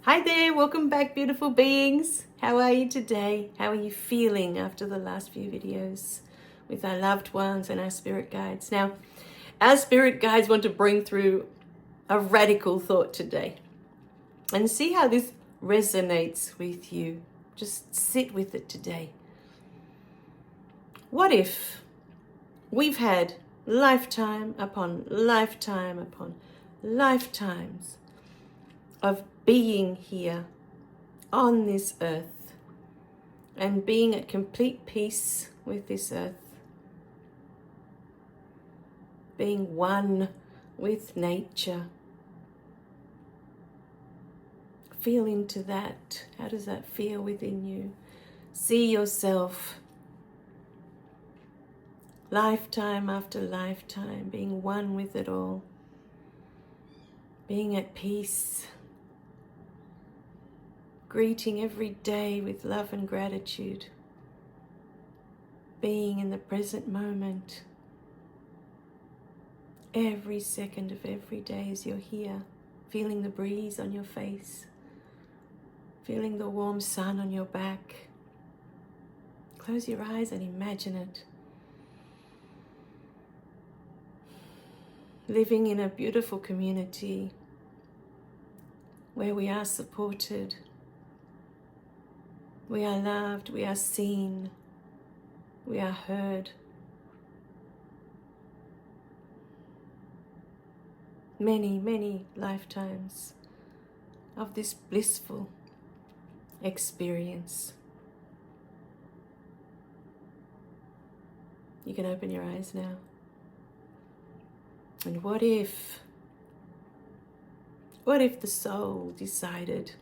Hi there, welcome back, beautiful beings. How are you today? How are you feeling after the last few videos with our loved ones and our spirit guides? Now, our spirit guides want to bring through a radical thought today and see how this resonates with you. Just sit with it today. What if we've had lifetime upon lifetime upon lifetimes of being here on this earth and being at complete peace with this earth, being one with nature? Feel into that. How does that feel within you? See yourself lifetime after lifetime being one with it all, being at peace, greeting every day with love and gratitude, being in the present moment, every second of every day as you're here, feeling the breeze on your face, feeling the warm sun on your back. Close your eyes and imagine it. Living in a beautiful community where we are supported, we are loved, we are seen, we are heard. Many, many lifetimes of this blissful experience. You can open your eyes now. And what if the soul decided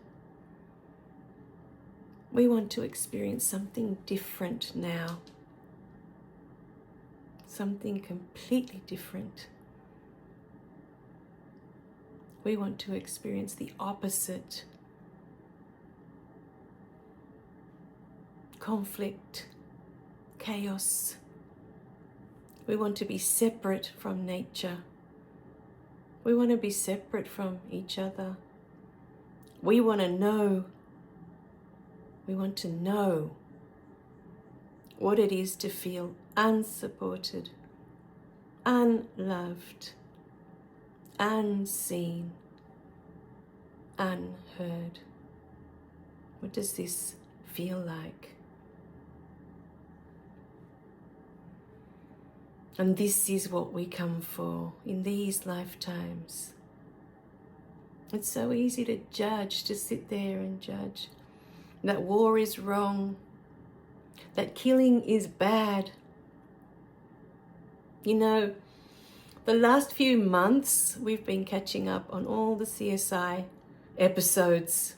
we want to experience something different now? Something completely different. We want to experience the opposite. Conflict, chaos. We want to be separate from nature. We want to be separate from each other. We want to know. We want to know what it is to feel unsupported, unloved, unseen, unheard. What does this feel like? And this is what we come for in these lifetimes. It's so easy to judge, to sit there and judge. That war is wrong. That killing is bad. You know, the last few months we've been catching up on all the CSI episodes.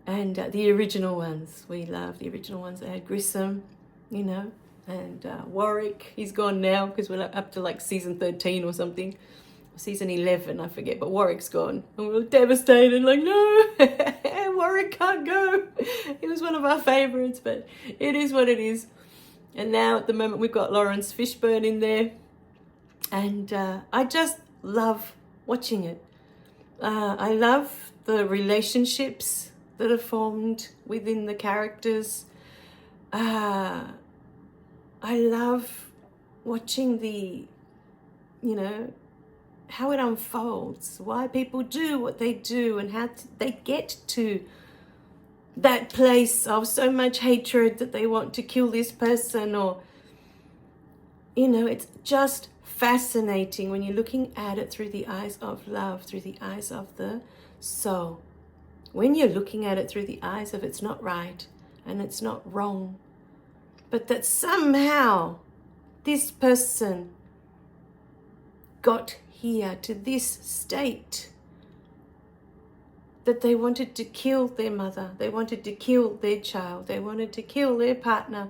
And the original ones. We love the original ones that had Grissom, you know. And Warwick, he's gone now because we're up to like season 13 or something. Season 11, I forget, but Warwick's gone. And we were devastated, like, no, Warwick can't go. He was one of our favourites, but it is what it is. And now at the moment we've got Lawrence Fishburne in there. And I just love watching it. I love the relationships that are formed within the characters. I love watching the, how it unfolds, why people do what they do and how they get to that place of so much hatred that they want to kill this person, or, it's just fascinating when you're looking at it through the eyes of love, through the eyes of the soul. When you're looking at it through the eyes of it's not right and it's not wrong, but that somehow this person got here to this state, that they wanted to kill their mother, they wanted to kill their child, they wanted to kill their partner.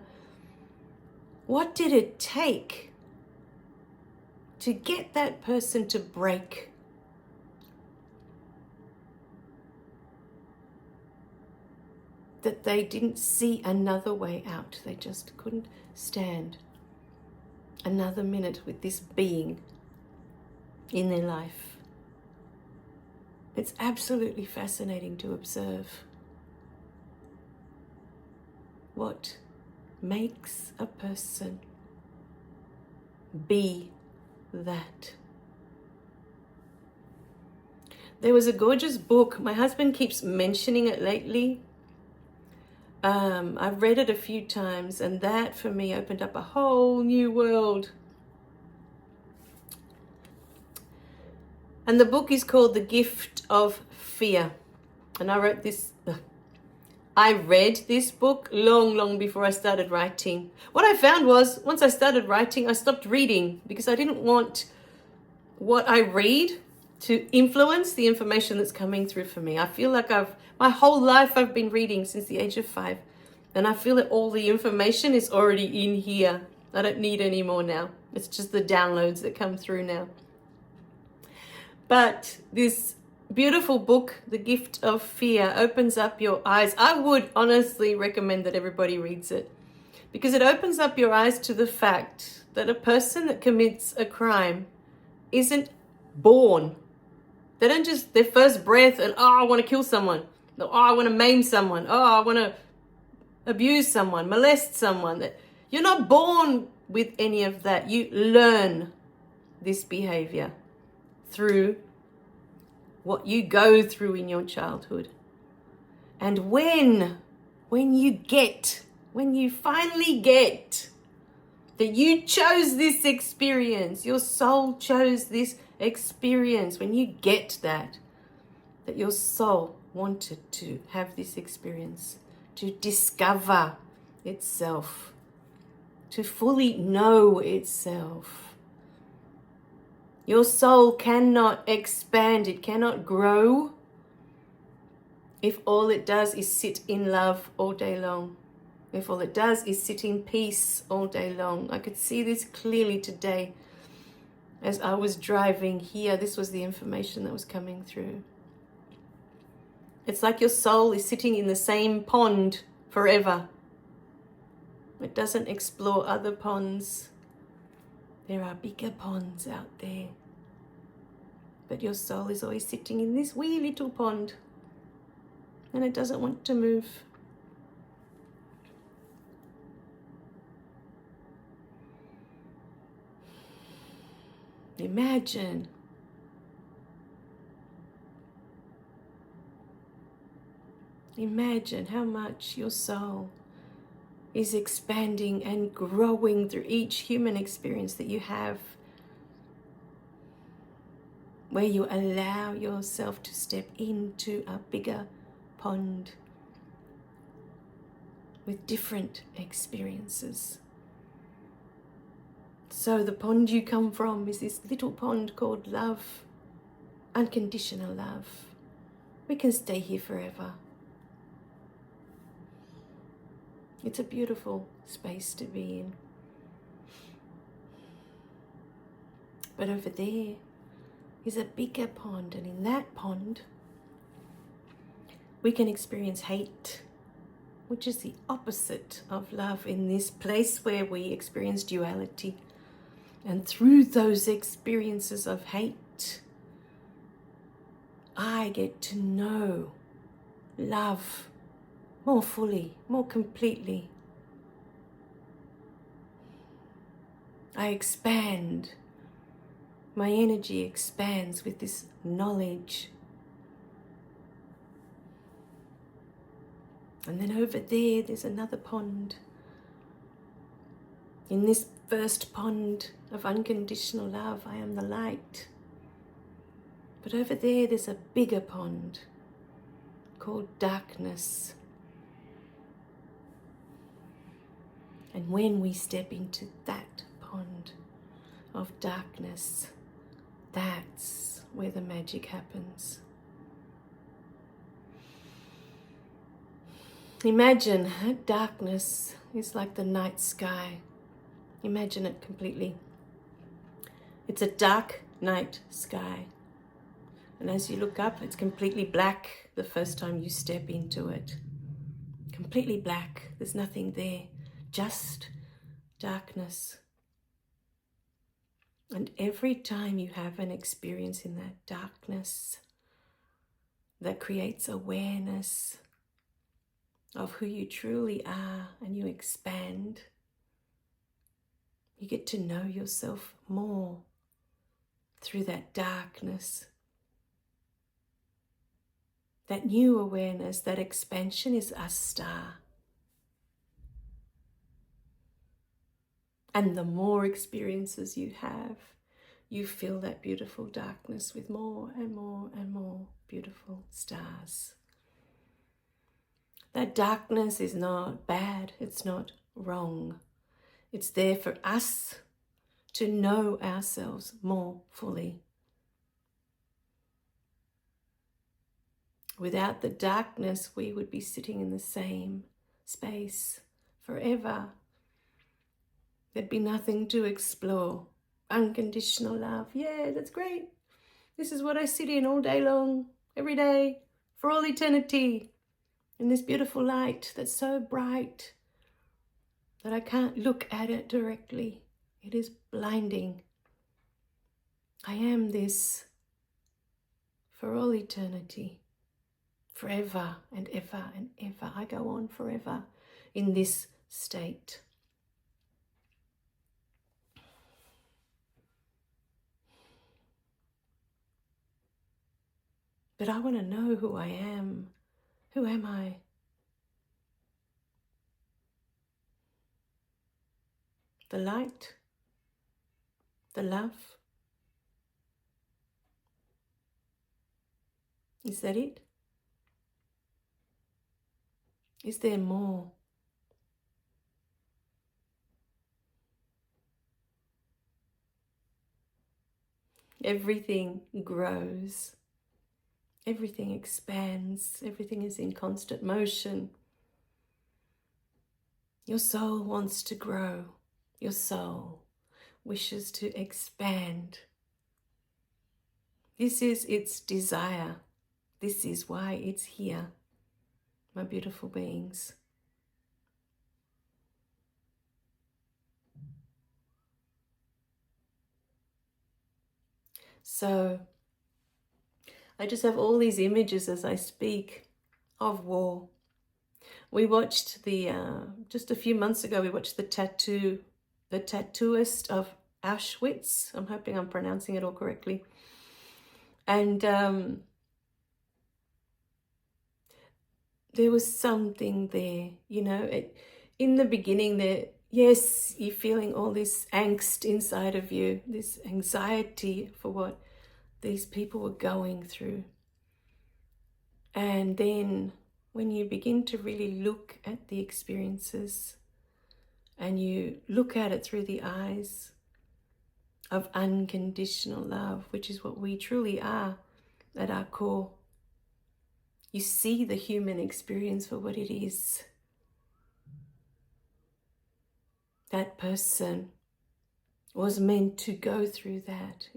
What did it take to get that person to break? That they didn't see another way out. They just couldn't stand another minute with this being in their life. It's absolutely fascinating to observe what makes a person be that. There was a gorgeous book. My husband keeps mentioning it lately. I've read it a few times, and that for me opened up a whole new world. And the book is called The Gift of Fear. And I read this book long before I started writing. What I found was, once I started writing, I stopped reading because I didn't want what I read to influence the information that's coming through for me. I feel like my whole life I've been reading since the age of 5. And I feel that all the information is already in here. I don't need any more now. It's just the downloads that come through now. But this beautiful book, The Gift of Fear, opens up your eyes. I would honestly recommend that everybody reads it, because it opens up your eyes to the fact that a person that commits a crime isn't born. They don't just, their first breath and, I want to kill someone. Oh, I want to maim someone. Oh, I want to abuse someone, molest someone. You're not born with any of that. You learn this behavior through what you go through in your childhood. And when you finally get that you chose this experience, your soul chose this experience, when you get that your soul wanted to have this experience, to discover itself, to fully know itself. Your soul cannot expand, it cannot grow if all it does is sit in love all day long. If all it does is sit in peace all day long. I could see this clearly today as I was driving here. This was the information that was coming through. It's like your soul is sitting in the same pond forever. It doesn't explore other ponds. There are bigger ponds out there. But your soul is always sitting in this wee little pond, and it doesn't want to move. Imagine how much your soul is expanding and growing through each human experience that you have, where you allow yourself to step into a bigger pond with different experiences. So the pond you come from is this little pond called love, unconditional love. We can stay here forever. It's a beautiful space to be in. But over there is a bigger pond, and in that pond we can experience hate, which is the opposite of love, in this place where we experience duality. And through those experiences of hate, I get to know love more fully, more completely. I expand. My energy expands with this knowledge. And then over there's another pond. In this first pond of unconditional love, I am the light. But over there's a bigger pond called darkness. And when we step into that pond of darkness, that's where the magic happens. Imagine that darkness is like the night sky. Imagine it completely. It's a dark night sky. And as you look up, it's completely black the first time you step into it. Completely black. There's nothing there. Just darkness. And every time you have an experience in that darkness, that creates awareness of who you truly are, and you expand. You get to know yourself more through that darkness. That new awareness, that expansion is a star. And the more experiences you have, you fill that beautiful darkness with more and more and more beautiful stars. That darkness is not bad, it's not wrong. It's there for us to know ourselves more fully. Without the darkness, we would be sitting in the same space forever. There'd be nothing to explore. Unconditional love. Yeah, that's great. This is what I sit in all day long, every day, for all eternity. In this beautiful light that's so bright that I can't look at it directly. It is blinding. I am this for all eternity. Forever and ever and ever. I go on forever in this state. But I want to know who I am. Who am I? The light, the love. Is that it? Is there more? Everything grows. Everything expands. Everything is in constant motion. Your soul wants to grow. Your soul wishes to expand. This is its desire. This is why it's here, my beautiful beings. So, I just have all these images as I speak of war. We watched just a few months ago, we watched the Tattooist of Auschwitz. I'm hoping I'm pronouncing it all correctly. And there was something there, in the beginning yes, you're feeling all this angst inside of you, this anxiety for what these people were going through. And then when you begin to really look at the experiences and you look at it through the eyes of unconditional love, which is what we truly are at our core, you see the human experience for what it is. That person was meant to go through that.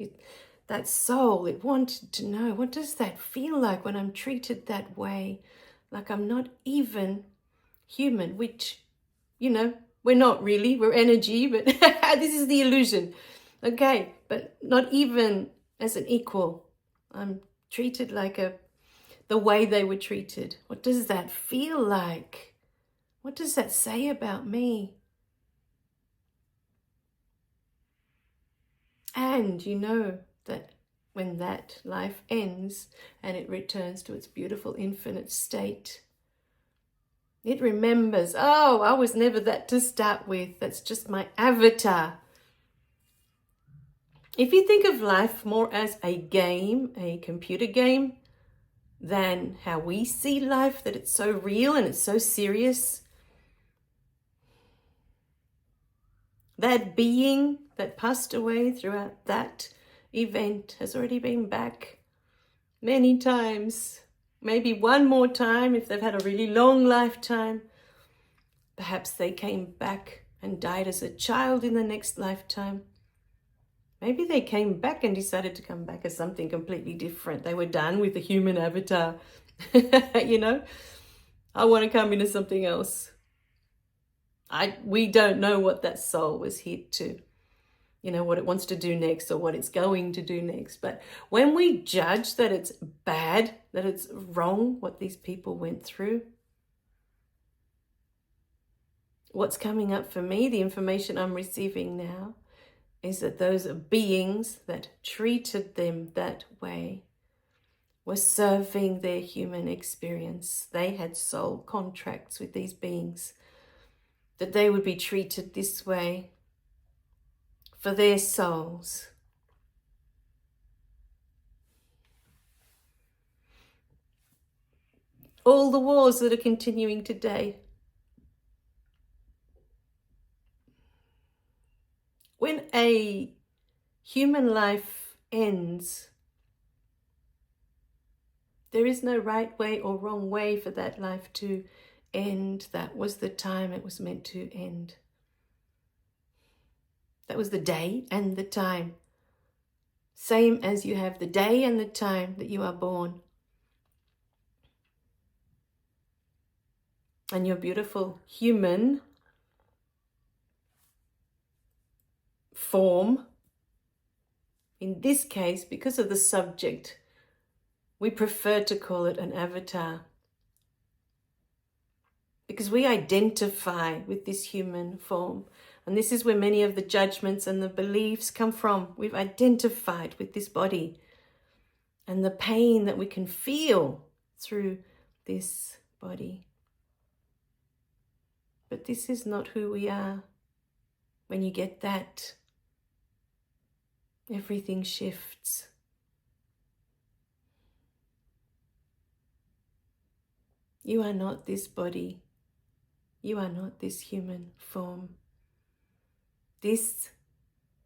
That soul, it wanted to know, what does that feel like when I'm treated that way? Like I'm not even human, which, we're not really, we're energy, but this is the illusion. Okay, but not even as an equal. I'm treated like the way they were treated. What does that feel like? What does that say about me? And you know that when that life ends and it returns to its beautiful infinite state, it remembers, oh, I was never that to start with. That's just my avatar. If you think of life more as a game, a computer game, than how we see life, that it's so real and it's so serious, that being that passed away throughout that event has already been back many times, maybe one more time if they've had a really long lifetime. Perhaps they came back and died as a child in the next lifetime. Maybe they came back and decided to come back as something completely different. They were done with the human avatar. I want to come into something else. We don't know what that soul was here to, what it wants to do next or what it's going to do next. But when we judge that it's bad, that it's wrong what these people went through. What's coming up for me, the information I'm receiving now, is that those beings that treated them that way were serving their human experience. They had soul contracts with these beings, that they would be treated this way for their souls. All the wars that are continuing today, when a human life ends, there is no right way or wrong way for that life to end. That was the time it was meant to end. That was the day and the time. Same as you have the day and the time that you are born. And your beautiful human form, in this case, because of the subject, we prefer to call it an avatar. Because we identify with this human form. And this is where many of the judgments and the beliefs come from. We've identified with this body and the pain that we can feel through this body. But this is not who we are. When you get that, everything shifts. You are not this body. You are not this human form. This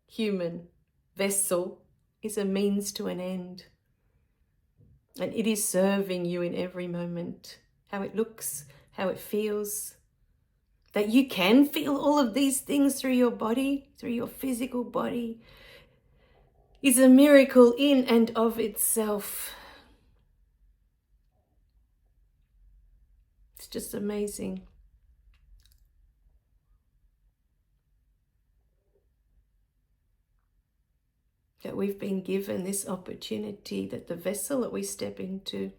human vessel is a means to an end. And it is serving you in every moment. How it looks, how it feels. That you can feel all of these things through your body, through your physical body, is a miracle in and of itself. It's just amazing. That we've been given this opportunity, that the vessel that we step into,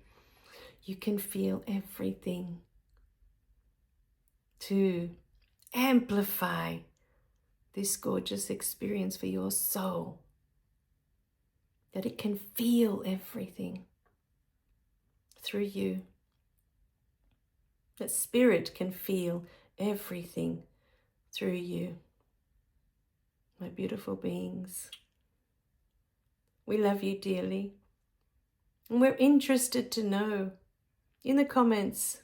you can feel everything to amplify this gorgeous experience for your soul. That it can feel everything through you. That spirit can feel everything through you. My beautiful beings. We love you dearly. And we're interested to know in the comments.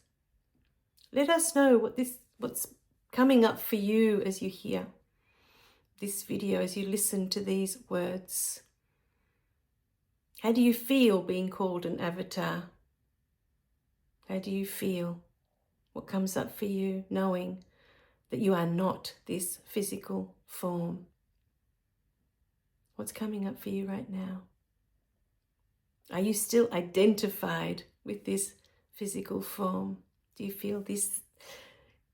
Let us know what's coming up for you as you hear this video, as you listen to these words. How do you feel being called an avatar? How do you feel? What comes up for you knowing that you are not this physical form? What's coming up for you right now? Are you still identified with this physical form? Do you feel this?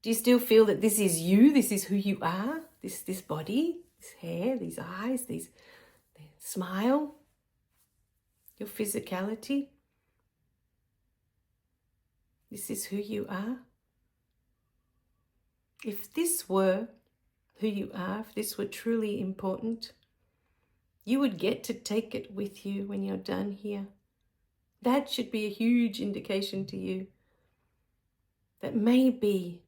Do you still feel that this is you? This is who you are? This body, this hair, these eyes, this smile, your physicality? This is who you are? If this were who you are, if this were truly important, you would get to take it with you when you're done here. That should be a huge indication to you that maybe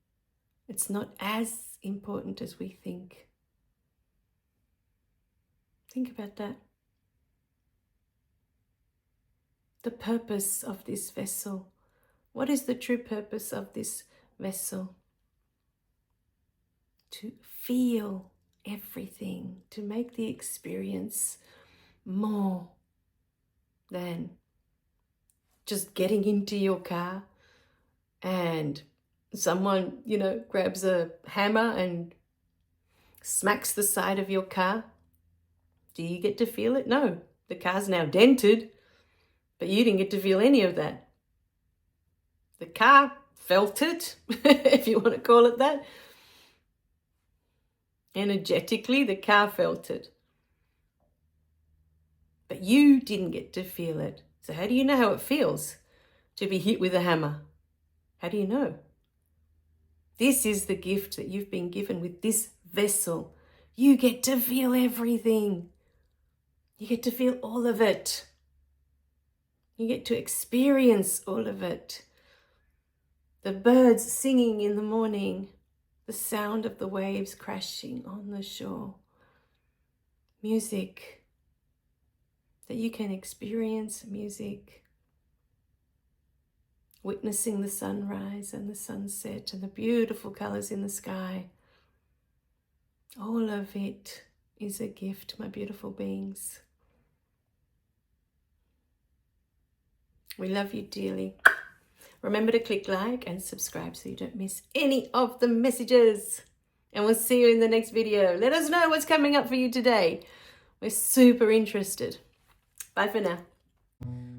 it's not as important as we think. Think about that. The purpose of this vessel. What is the true purpose of this vessel? To feel everything, to make the experience more than just getting into your car and someone, grabs a hammer and smacks the side of your car. Do you get to feel it? No, the car's now dented, but you didn't get to feel any of that. The car felt it, if you want to call it that. Energetically, the car felt it. But you didn't get to feel it. So how do you know how it feels? to be hit with a hammer. How do you know? This is the gift that you've been given with this vessel. You get to feel everything. You get to feel all of it. You get to experience all of it. The birds singing in the morning, the sound of the waves crashing on the shore. Music, that you can experience music. Witnessing the sunrise and the sunset and the beautiful colors in the sky. All of it is a gift, my beautiful beings. We love you dearly. Remember to click like and subscribe so you don't miss any of the messages. And we'll see you in the next video. Let us know what's coming up for you today. We're super interested. Bye for now.